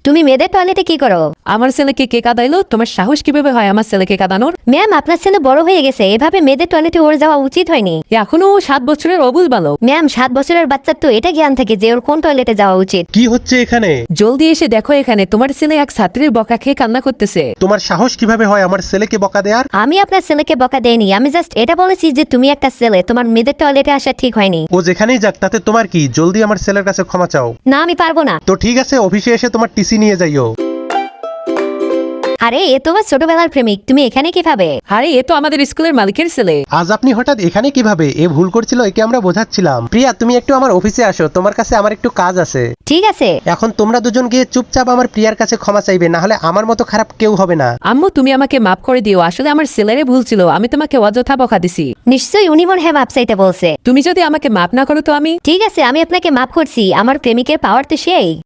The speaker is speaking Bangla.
তুমি মেয়েদের টয়লেটে কি করো? আমার ছেলেকে কে কাঁদাইলো? তোমার সাহস কিভাবে হয় আমার ছেলেকে কাঁদানোর? ম্যাম, আপনার ছেলে বড় হয়ে গেছে, এভাবে মেয়েদের টয়লেটে ওর যাওয়া উচিত হয়নি। এখনো 7 বছরের অবুঝ বালক। ম্যাম, 7 বছরের বাচ্চার তো এটা জ্ঞান থাকে যে ওর কোন টয়লেটে যাওয়া উচিত। কি হচ্ছে এখানে? জলদি এসে দেখো এখানে তোমার ছেলে এক ছাত্রীর বকা খেয়ে কান্না করতেছে। তোমার সাহস কিভাবে হয় আমার ছেলেকে বকা দেয়ার? আমি আপনার ছেলেকে বকা দেইনি, আমি জাস্ট এটা বলেছি যে তুমি একটা ছেলে, তোমার মেয়েদের টয়লেটে আসা ঠিক হয়নি। ও যেখানেই যাক তাতে তোমার কি? জলদি আমার ছেলের কাছে ক্ষমা চাও। না, আমি পারবো না। তো ঠিক আছে, অফিসে এসে তোমার টিসি নিয়ে যাইও। আরে, এ তোমার ছোটবেলার প্রেমিক, তুমি এখানে কিভাবে? আরে এ তো আমাদের স্কুলের মালিকের ছেলে। আজ আপনি হঠাৎ এখানে কিভাবে? এ ভুল করছিল, একে আমরা বোঝাচ্ছিলাম। প্রিয়া, তুমি একটু আমার অফিসে আসো, তোমার কাছে আমার একটু কাজ আছে। ঠিক আছে। এখন তোমরা দুজন গিয়ে চুপচাপ আমার প্রিয়ার কাছে ক্ষমা চাইবে, না হলে আমার মতো খারাপ কেউ হবে না। আম্মু তুমি আমাকে মাফ করে দিও, আসলে আমার ছেলেরে ভুল ছিল, আমি তোমাকে অযথা বকা দিছি। নিশ্চয়ই উনি মনে হয় মাপ চাইতে বলছে। তুমি যদি আমাকে মাফ না করো তো আমি ঠিক আছে, আমি আপনাকে মাফ করছি, আমার প্রেমিকের পাওয়ার তো সেই।